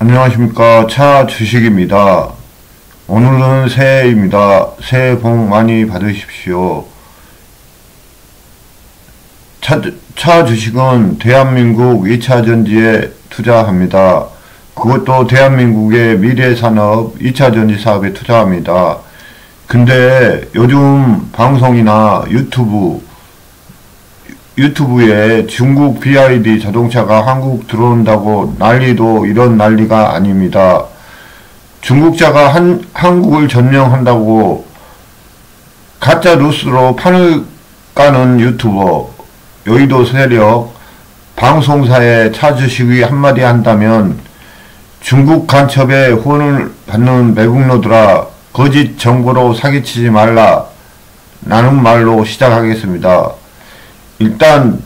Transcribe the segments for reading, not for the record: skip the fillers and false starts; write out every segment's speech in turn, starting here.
안녕하십니까. 차 주식입니다. 오늘은 새해입니다. 새해 복 많이 받으십시오. 차 주식은 대한민국 2차전지에 투자합니다. 그것도 대한민국의 미래산업 2차전지 사업에 투자합니다. 근데 요즘 방송이나 유튜브에 중국 BYD 자동차가 한국 들어온다고 난리도 이런 난리가 아닙니다. 중국자가 한국을 점령한다고 가짜 뉴스로 판을 까는 유튜버, 여의도 세력, 방송사에 차 주식이 한마디 한다면 중국 간첩에 후원을 받는 매국노들아 거짓 정보로 사기치지 말라 라는 말로 시작하겠습니다. 일단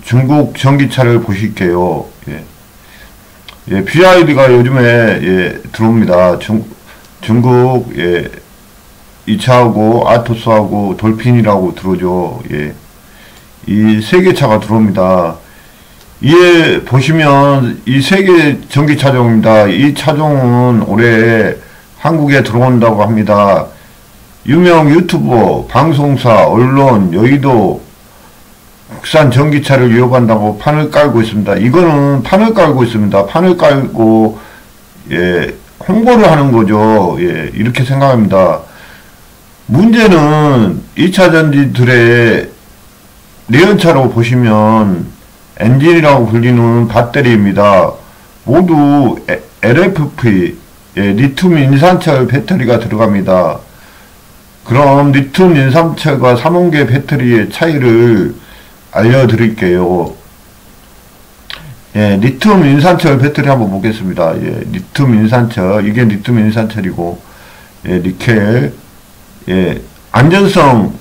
중국 전기차를 보실게요. BYD가 요즘에 들어옵니다. 중국 2차하고 아토스하고 돌핀이라고 들어오죠. 이 세 개 차가 들어옵니다. 보시면 이 세 개 전기 차종입니다. 이 차종은 올해 한국에 들어온다고 합니다. 유명 유튜버, 방송사, 언론, 여의도 국산 전기차를 유혹한다고 판을 깔고 있습니다. 이거는 판을 깔고 있습니다. 판을 깔고 홍보를 하는 거죠. 이렇게 생각합니다. 문제는 2차 전지들의 내연차로 보시면 엔진이라고 불리는 배터리입니다. 모두 LFP, 리튬 인산철 배터리가 들어갑니다. 그럼 리튬 인산철과 삼원계 배터리의 차이를 알려드릴게요. 리튬 인산철 배터리 한번 보겠습니다. 리튬 인산철, 이게 리튬 인산철이고, 니켈, 안전성,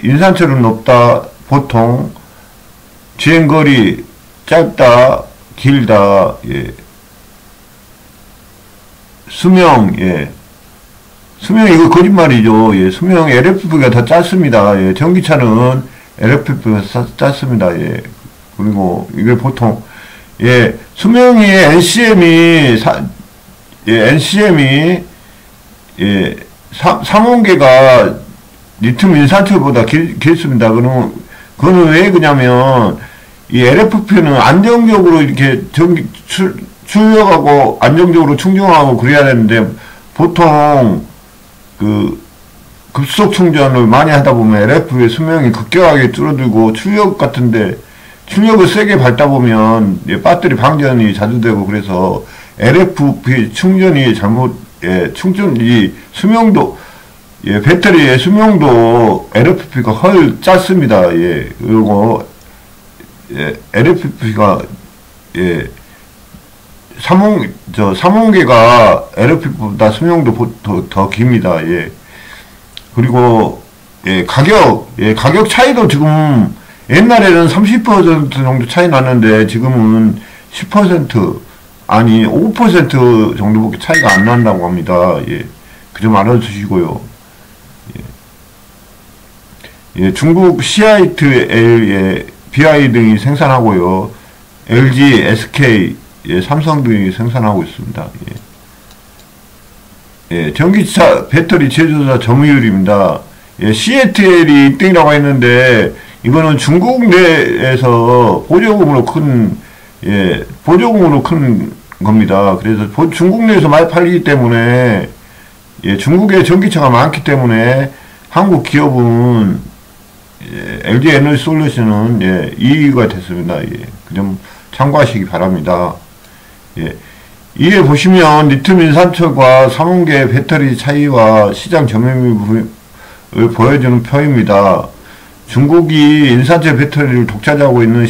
인산철은 높다. 보통 주행거리 짧다, 길다, 수명, 수명 이거 거짓말이죠. 수명 LFP가 더 짧습니다. 전기차는 LFP가 짧습니다. 그리고 이게 보통 수명이 NCM이 3원계가 리튬 인산철보다 길습니다. 그거는 왜 그러냐면 이 LFP는 안정적으로 이렇게 출력하고 안정적으로 충전하고 그래야 되는데 보통 급속 충전을 많이 하다 보면 LFP의 수명이 급격하게 줄어들고 출력을 세게 밟다 보면 배터리 방전이 자주 되고 그래서 LFP 충전이 수명도 배터리의 수명도 LFP가 훨 짧습니다. 그리고 LFP가 3원계가 LFP보다 수명도 더 깁니다. 그리고 가격 차이도 지금 옛날에는 30% 정도 차이 났는데 지금은 10% 아니 5% 정도밖에 차이가 안 난다고 합니다. 그 점 알아두시고요. 중국 CITL, BI 등이 생산하고요. LG, SK, 삼성 등이 생산하고 있습니다. 전기차 배터리 제조사 점유율입니다. CATL이 1등이라고 했는데 이거는 중국 내에서 보조금으로 큰 겁니다. 그래서 중국 내에서 많이 팔리기 때문에 중국에 전기차가 많기 때문에 한국 기업은 LG 에너지 솔루션은 이익가 됐습니다. 그 점 참고하시기 바랍니다. 이에 보시면 리튬 인산철과 삼원계 배터리 차이와 시장 점유율을 보여주는 표입니다. 중국이 인산철 배터리를 독차지하고 있는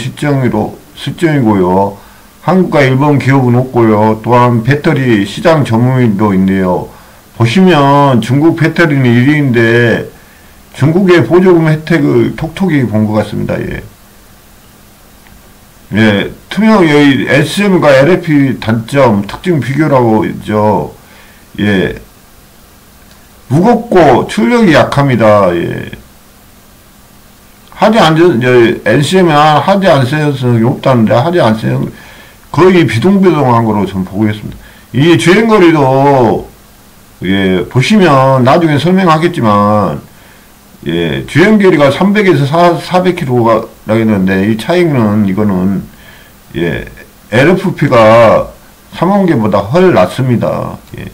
실정이고요. 한국과 일본 기업은 없고요. 또한 배터리 시장 점유율도 있네요. 보시면 중국 배터리는 1위인데 중국의 보조금 혜택을 톡톡히 본 것 같습니다. 투명 SM과 LFP 단점, 특징 비교라고 있죠. 무겁고 출력이 약합니다. 하지 않은, NCM이 하지 않으성이 없다는데, 하지 않으성, 거의 비동비동한 거로 좀 보고 있습니다. 이 주행거리도, 예, 보시면 나중에 설명하겠지만, 예, 주행거리가 300에서 400km가 나겠는데, 이 차이는, 이거는, 예, LFP가 3원계보다 훨 낮습니다. 예.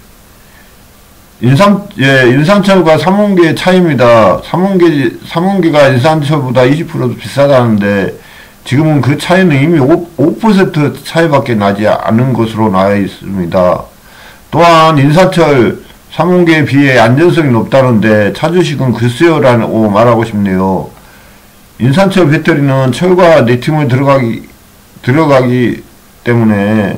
인산철과 3원계 차이입니다. 3원계가 인산철보다 20%도 비싸다는데, 지금은 그 차이는 이미 5% 차이밖에 나지 않은 것으로 나와 있습니다. 또한 인산철 3원계에 비해 안전성이 높다는데, 차주식은 글쎄요라고 말하고 싶네요. 인산철 배터리는 철과 리튬을 들어가기 때문에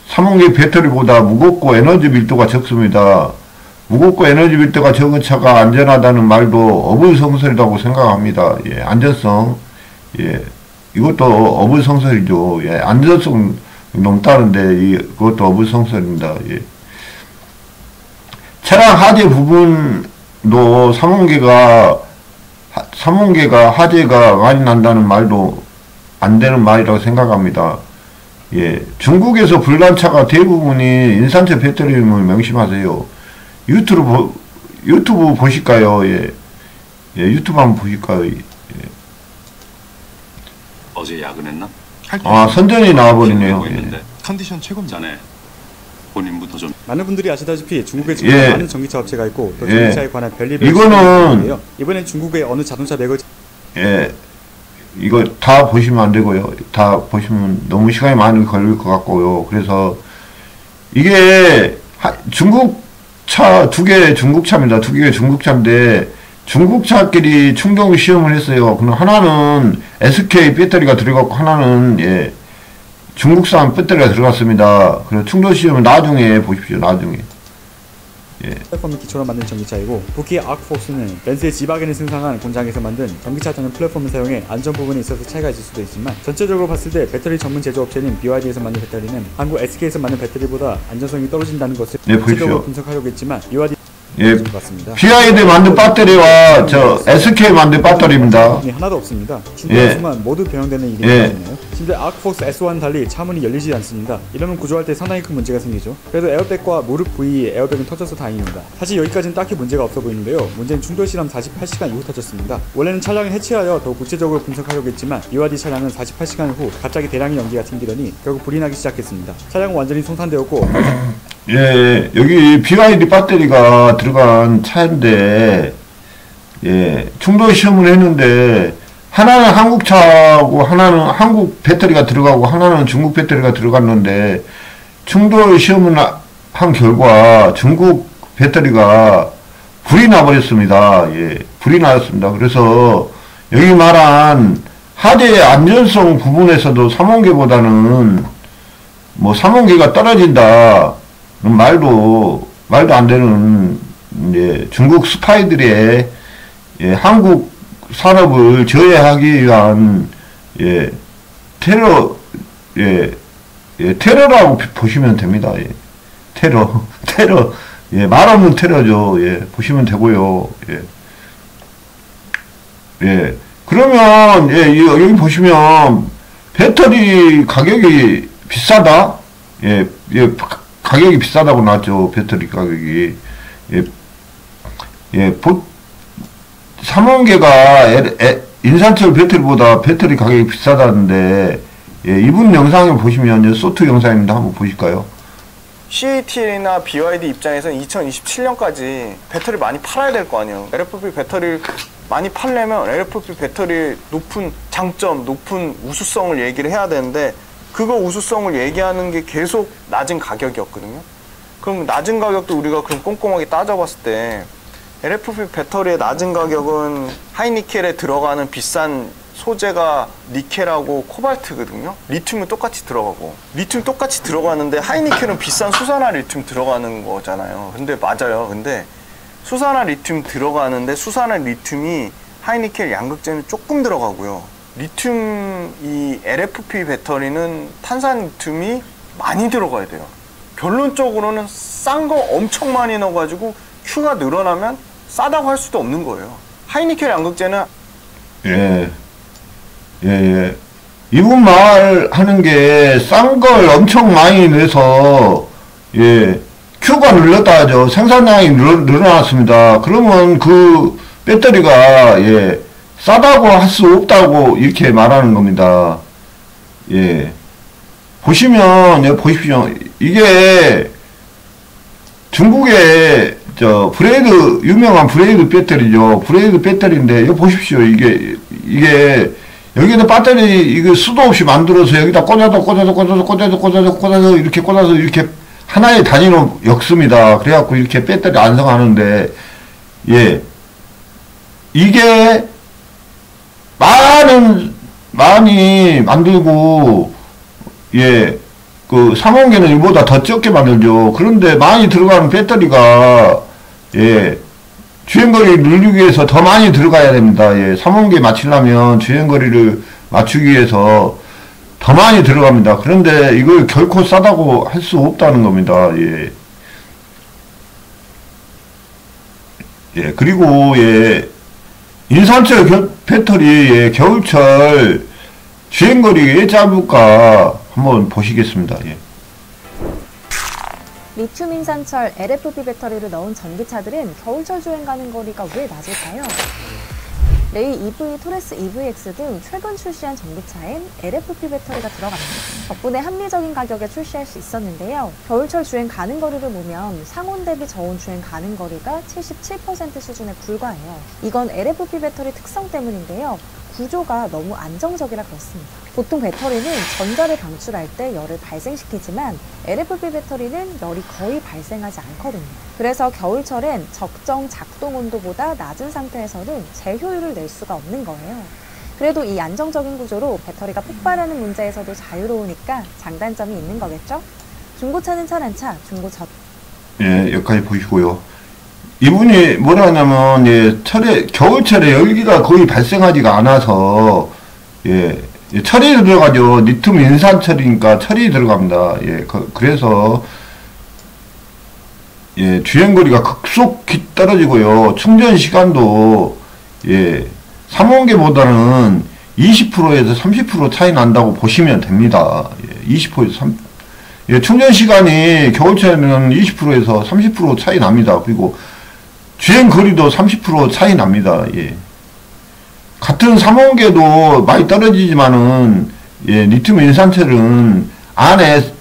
3원계 배터리보다 무겁고 에너지 밀도가 적습니다. 무겁고 에너지 밀도가 적은 차가 안전하다는 말도 어불성설이라고 생각합니다. 예, 안전성, 예, 이것도 어불성설이죠. 예, 안전성 높다는데 이것도 어불성설입니다. 예. 차량 하재 부분도 3원계가 하재가 많이 난다는 말도 안 되는 말이라고 생각합니다. 예, 중국에서 불난차가 대부분이 인산철 배터리임을 명심하세요. 유튜브 보실까요? 예. 예, 유튜브 한번 보실까요? 예. 어제 야근했나? 아, 선전이 나와버리네요. 예. 컨디션 최고입니다. 자네 본인부터 좀. 많은 분들이 아시다시피 중국에 지금 예. 많은 전기차 업체가 있고 또 예. 전기차에 관한 별리별 이거는 이번엔 중국의 어느 자동차 매거진 예, 이거 다 보시면 안 되고요. 다 보시면 너무 시간이 많이 걸릴 것 같고요. 그래서 이게 중국차 중국차입니다. 두 개 중국차인데 중국차끼리 충동 시험을 했어요. 그럼 하나는 SK 배터리가 들어갔고 하나는 예, 중국산 배터리가 들어갔습니다. 그래서 충동 시험은 나중에 보십시오. 나중에. 예. 플랫폼을 기초로 만든 전기차이고 북키의 아크폭스는 벤츠의 지바겐을 생산한 공장에서 만든 전기차 전용 플랫폼을 사용해 안전 부분에 있어서 차이가 있을 수도 있지만 전체적으로 봤을 때 배터리 전문 제조업체인 BYD에서 만든 배터리는 한국 SK에서 만든 배터리보다 안전성이 떨어진다는 것을 전체적으로 분석하려고 했지만 BYD 예, BYD 만든 배터리와 저 SK 만든 배터리입니다. 네, 하나도 없습니다. 충전수만 모두 변형되는 일이 있네요. 심지어 아크폭스 S1 달리 차문이 열리지 않습니다. 이러면 구조할 때 상당히 큰 문제가 생기죠. 그래도 에어백과 무릎 부위 에어백은 터져서 다행입니다. 사실 여기까지는 딱히 문제가 없어 보이는데요. 문제는 충돌 실험 48시간 이후 터졌습니다. 원래는 차량을 해체하여 더 구체적으로 분석하려고 했지만 BYD 차량은 48시간 후 갑자기 대량의 연기가 튕기더니 결국 불이 나기 시작했습니다. 차량은 완전히 송탄되었고 예, 여기 BYD 배터리가 들어간 차인데, 예, 충돌 시험을 했는데, 하나는 한국 차고, 하나는 한국 배터리가 들어가고, 하나는 중국 배터리가 들어갔는데, 충돌 시험을 한 결과, 중국 배터리가 불이 나버렸습니다. 예, 불이 나왔습니다. 그래서, 여기 말한 하재 안전성 부분에서도 3원계보다는, 뭐, 3원계가 떨어진다. 말도 안 되는, 예, 중국 스파이들의, 예, 한국 산업을 저해하기 위한, 예, 테러라고 보시면 됩니다. 예, 테러, 예, 말 없는 테러죠. 예, 보시면 되고요. 예. 예, 그러면, 예, 여기 보시면, 배터리 가격이 비싸다? 예, 가격이 비싸다고 나왔죠. 배터리 가격이. 예, 예, 3원계가 인산철 배터리보다 배터리 가격이 비싸다는데, 예, 이분 영상을 보시면, 소트 영상입니다. 한번 보실까요? CATL이나 BYD 입장에서는 2027년까지 배터리 많이 팔아야 될 거 아니에요. LFP 배터리 많이 팔려면 LFP 배터리의 높은 장점, 높은 우수성을 얘기를 해야 되는데, 그거 우수성을 얘기하는 게 계속 낮은 가격이었거든요. 그럼 낮은 가격도 우리가 그럼 꼼꼼하게 따져봤을 때 LFP 배터리의 낮은 가격은 하이니켈에 들어가는 비싼 소재가 니켈하고 코발트거든요. 리튬은 똑같이 들어가고, 리튬 똑같이 들어가는데 하이니켈은 비싼 수산화 리튬 들어가는 거잖아요. 근데 맞아요. 근데 수산화 리튬 들어가는데 수산화 리튬이 하이니켈 양극재는 조금 들어가고요. 리튬 이 LFP 배터리는 탄산 리튬이 많이 들어가야 돼요. 결론적으로는 싼 거 엄청 많이 넣어가지고 Q가 늘어나면 싸다고 할 수도 없는 거예요. 하이니켈 양극재는 예. 예, 예. 이분 말하는 게 싼 걸 엄청 많이 내서, 예, 큐가 늘렸다 하죠. 생산량이 늘어났습니다. 그러면 그 배터리가, 예, 싸다고 할 수 없다고 이렇게 말하는 겁니다. 예. 보시면, 예, 보십시오. 이게 중국의, 브레이드, 유명한 브레이드 배터리죠. 브레이드 배터리인데, 이거 보십시오. 이게, 여기다 배터리, 이거 수도 없이 만들어서 여기다 꽂아서 이렇게 하나의 단위로 엮습니다. 그래갖고 이렇게 배터리 안성하는데, 예. 이게 많이 만들고, 예. 그 삼원계는 이보다 더 적게 만들죠. 그런데 많이 들어가는 배터리가, 예. 주행거리를 늘리기 위해서 더 많이 들어가야 됩니다. 예, 3원계 맞추려면 주행거리를 맞추기 위해서 더 많이 들어갑니다. 그런데 이걸 결코 싸다고 할 수 없다는 겁니다. 예. 예, 그리고, 예, 인산철 배터리, 예, 겨울철 주행거리 왜 짧을까 한번 보시겠습니다. 예. 리튬 인산철 LFP 배터리를 넣은 전기차들은 겨울철 주행 가는 거리가 왜 낮을까요? 레이 EV, 토레스 EVX 등 최근 출시한 전기차엔 LFP 배터리가 들어갑니다. 덕분에 합리적인 가격에 출시할 수 있었는데요. 겨울철 주행 가는 거리를 보면 상온 대비 저온 주행 가는 거리가 77% 수준에 불과해요. 이건 LFP 배터리 특성 때문인데요. 구조가 너무 안정적이라 그렇습니다. 보통 배터리는 전자를 방출할 때 열을 발생시키지만 LFP 배터리는 열이 거의 발생하지 않거든요. 그래서 겨울철엔 적정 작동 온도보다 낮은 상태에서는 제 효율을 낼 수가 없는 거예요. 그래도 이 안정적인 구조로 배터리가 폭발하는 문제에서도 자유로우니까 장단점이 있는 거겠죠? 중고차는 차란차, 중고차. 예, 여기까지 보시고요. 이분이 뭐라 하냐면, 예, 겨울철에 열기가 거의 발생하지가 않아서, 예, 철이 들어가죠. 리튬 인산철이니까 철이 들어갑니다. 예, 그래서, 예, 주행거리가 급속히 떨어지고요. 충전 시간도, 예, 3원계보다는 20%에서 30% 차이 난다고 보시면 됩니다. 예, 20%에서 30%. 예, 충전 시간이 겨울철에는 20%에서 30% 차이 납니다. 그리고 주행 거리도 30% 차이 납니다. 예. 같은 3원계도 많이 떨어지지만은, 예, 리튬 인산철은 안에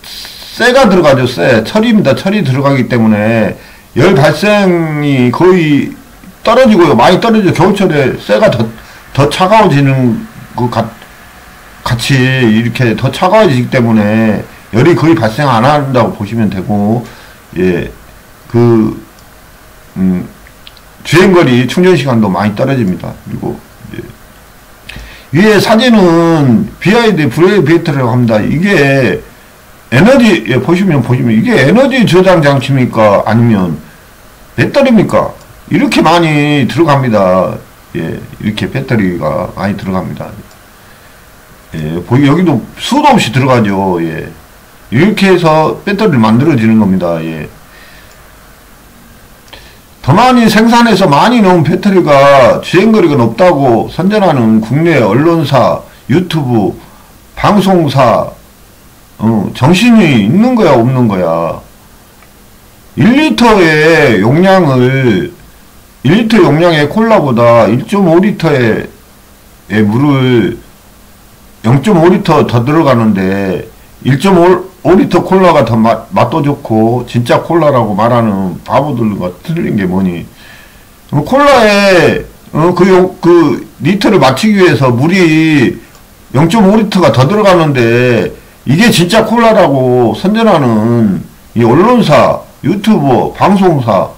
쇠가 들어가죠. 철입니다. 철이 들어가기 때문에 열 발생이 거의 떨어지고요. 많이 떨어져. 겨울철에 쇠가 더 차가워지는 같이 이렇게 더 차가워지기 때문에 열이 거의 발생 안 한다고 보시면 되고, 예, 주행거리, 충전시간도 많이 떨어집니다. 그리고, 예, 위에 사진은 BYD 브레이드 배터리라고 합니다. 이게 에너지, 예, 보시면 이게 에너지 저장 장치입니까? 아니면 배터리입니까? 이렇게 많이 들어갑니다. 예, 이렇게 배터리가 많이 들어갑니다. 예, 여기도 수도 없이 들어가죠. 예. 이렇게 해서 배터리를 만들어지는 겁니다. 예. 더 많이 생산해서 많이 넣은 배터리가 주행거리가 높다고 선전하는 국내 언론사, 유튜브, 방송사, 정신이 있는 거야, 없는 거야. 1리터의 용량의 콜라보다 1.5리터의 물을 0.5리터 더 들어가는데 1.5리터 콜라가 더 맛도 좋고 진짜 콜라라고 말하는 바보들과 틀린 게 뭐니? 콜라에 그 리터를 맞추기 위해서 물이 0.5리터가 더 들어가는데 이게 진짜 콜라라고 선전하는 이 언론사, 유튜버, 방송사,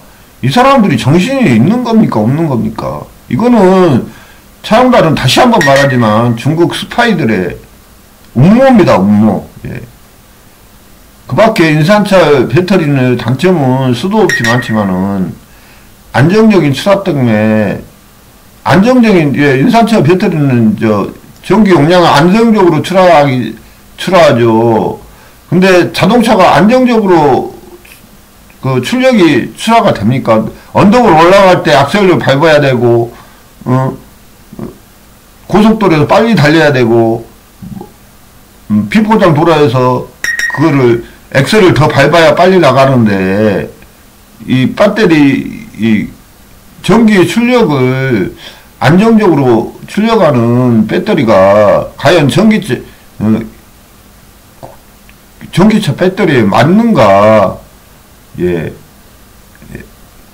이 사람들이 정신이 있는 겁니까? 없는 겁니까? 이거는 차용달은 다시 한번 말하지만 중국 스파이들의 음모입니다. 음모. 예. 그 밖에 인산철 배터리는 단점은 수도 없이 많지만은 안정적인 출하 때문에 예, 인산철 배터리는 전기 용량을 안정적으로 출하하죠. 근데 자동차가 안정적으로 출력이 출하가 됩니까? 언덕을 올라갈 때 악셀을 밟아야 되고, 고속도로에서 빨리 달려야 되고, 비포장 도로에서 그거를 엑셀을 더 밟아야 빨리 나가는데, 이 배터리, 이 전기 출력을 안정적으로 출력하는 배터리가 과연 전기차 배터리에 맞는가, 예,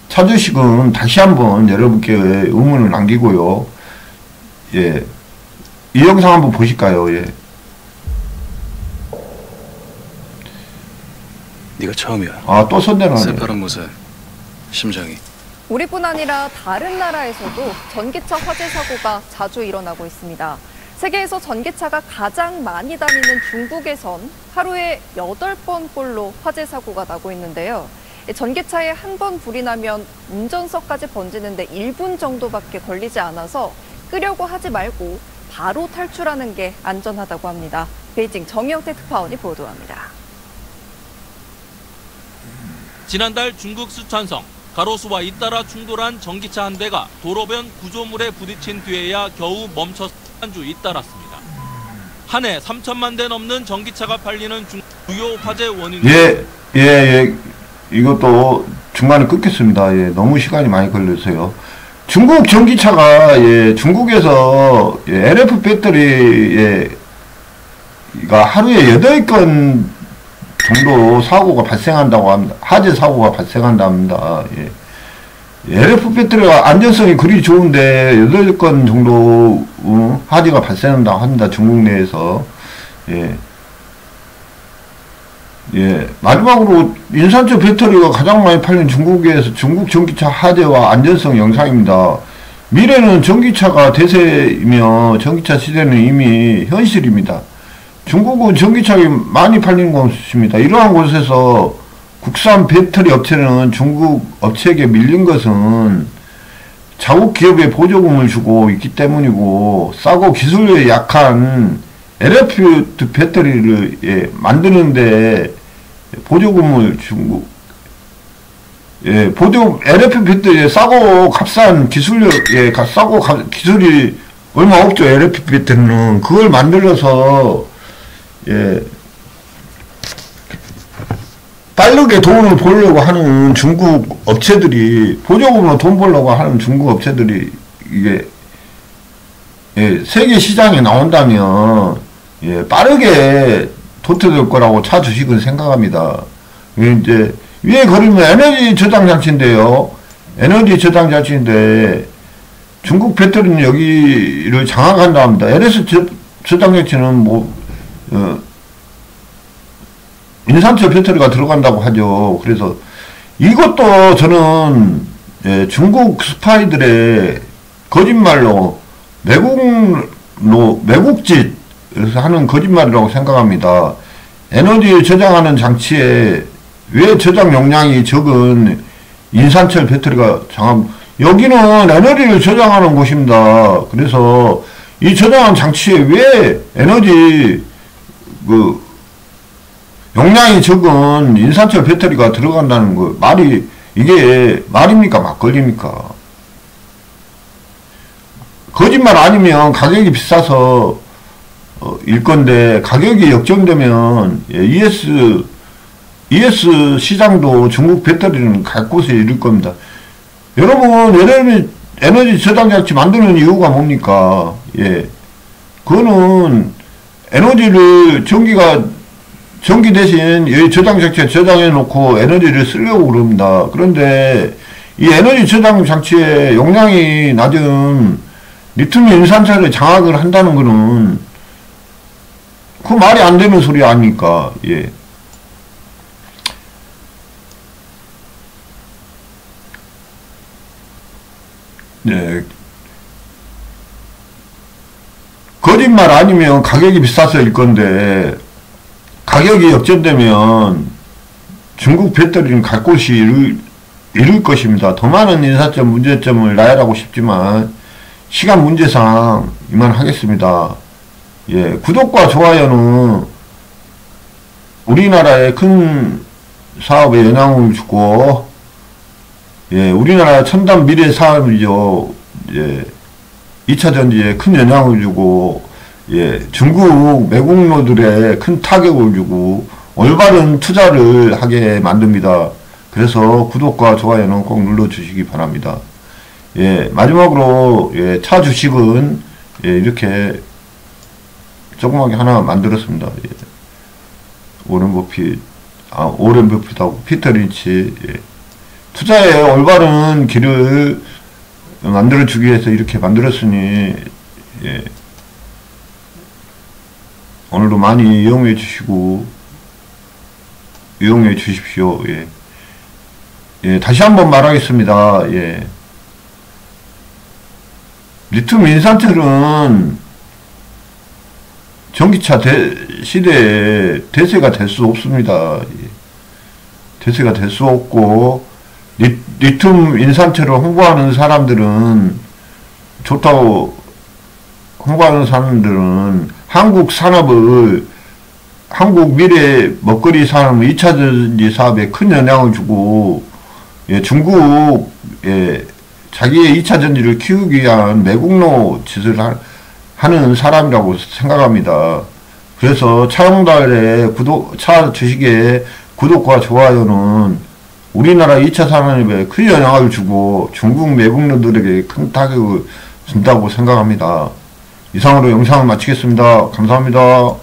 찾으시건 다시 한번 여러분께 의문을 남기고요. 예, 이 영상 한번 보실까요? 예. 네가 처음이야. 아, 또 손대나네. 새파란 모자, 심장이. 우리뿐 아니라 다른 나라에서도 전기차 화재 사고가 자주 일어나고 있습니다. 세계에서 전기차가 가장 많이 다니는 중국에선 하루에 8번꼴로 화재 사고가 나고 있는데요. 전기차에 한 번 불이 나면 운전석까지 번지는데 1분 정도밖에 걸리지 않아서 끄려고 하지 말고 바로 탈출하는 게 안전하다고 합니다. 베이징 정영태 특파원이 보도합니다. 지난달 중국 수촨성 가로수와 잇따라 충돌한 전기차 한 대가 도로변 구조물에 부딪힌 뒤에야 겨우 멈춰 한 주 잇따랐습니다. 한 해 3천만 대 넘는 전기차가 팔리는 주요 화재 원인. 예. 이것도 중간에 끊겠습니다. 예, 너무 시간이 많이 걸려서요. 중국 전기차가, 예, 중국에서, 예, LF 배터리가 하루에 8건 정도 사고가 발생한다고 합니다. 화재 사고가 발생한답니다. 예. LF 배터리가 안전성이 그리 좋은데 8건 정도 화재가 발생한다고 합니다. 중국 내에서. 예. 예. 마지막으로 인산철 배터리가 가장 많이 팔린 중국에서 중국 전기차 화재와 안전성 영상입니다. 미래는 전기차가 대세이며 전기차 시대는 이미 현실입니다. 중국은 전기차가 많이 팔리는 곳입니다. 이러한 곳에서 국산 배터리 업체는 중국 업체에게 밀린 것은 자국 기업에 보조금을 주고 있기 때문이고, 싸고 기술력이 약한 LF 배터리를, 예, 만드는데 보조금을 중국, 예, LF 배터리에 싸고 값싼 기술력에 싸고 기술이 얼마 없죠. LF 배터리는 그걸 만들어서, 예, 빠르게 돈을 벌려고 하는 중국 업체들이, 보조금으로 돈 벌려고 하는 중국 업체들이, 이게, 예, 세계 시장에 나온다면, 예, 빠르게 도태될 거라고 차 주식은 생각합니다. 이제, 위에 그리면 에너지 저장 장치인데요. 에너지 저장 장치인데, 중국 배터리는 여기를 장악한다 합니다. LS 저장 장치는 인산철 배터리가 들어간다고 하죠. 그래서 이것도 저는, 예, 중국 스파이들의 거짓말로 매국짓에서 하는 거짓말이라고 생각합니다. 에너지 저장하는 장치에 왜 저장 용량이 적은 인산철 배터리가 여기는 에너지를 저장하는 곳입니다. 그래서 이 저장하는 장치에 왜 에너지 용량이 적은 인산철 배터리가 들어간다는 거, 이게 말입니까? 막걸리입니까? 거짓말 아니면 가격이 비싸서, 일 건데, 가격이 역전되면, 예, ES 시장도 중국 배터리는 갈 곳에 이를 겁니다. 여러분, 에너지 저장 장치 만드는 이유가 뭡니까? 예. 그거는, 전기 대신 여기 저장 장치에 저장해 놓고 에너지를 쓰려고 그럽니다. 그런데 이 에너지 저장 장치의 용량이 낮은 리튬 인산철을 장악을 한다는 거는 그 말이 안 되는 소리 아닙니까? 예. 네. 거짓말 아니면 가격이 비싸서 일 건데, 가격이 역전되면 중국 배터리는 갈 곳이 이룰 것입니다. 더 많은 인사점 문제점을 나열하고 싶지만 시간 문제상 이만하겠습니다. 예, 구독과 좋아요는 우리나라의 큰 사업에 영향을 주고, 예, 우리나라 첨단 미래 사업이죠. 예, 2차 전지에 큰 영향을 주고, 예, 중국 매국노들의 큰 타격을 주고 올바른 투자를 하게 만듭니다. 그래서 구독과 좋아요는 꼭 눌러주시기 바랍니다. 예, 마지막으로, 예, 차 주식은, 예, 이렇게 조그맣게 하나 만들었습니다. 예. 오렌 버핏하고 피터 린치, 예. 투자의 올바른 길을 만들어주기 위해서 이렇게 만들었으니, 예. 오늘도 많이 이용해 주시고, 이용해 주십시오. 예. 예, 다시 한번 말하겠습니다. 예. 리튬 인산철은 전기차 시대에 대세가 될 수 없습니다. 예. 대세가 될 수 없고, 리튬 인산철을 홍보하는 사람들은, 좋다고 홍보하는 사람들은 한국 산업을, 한국 미래 먹거리 산업을 2차 전지 사업에 큰 영향을 주고, 예, 중국, 예, 자기의 2차 전지를 키우기 위한 매국노 짓을 하는 사람이라고 생각합니다. 그래서 차용달의 차 주식의 구독과 좋아요는 우리나라 2차 산업에 큰 영향을 주고 중국 매국노들에게 큰 타격을 준다고 생각합니다. 이상으로 영상을 마치겠습니다. 감사합니다.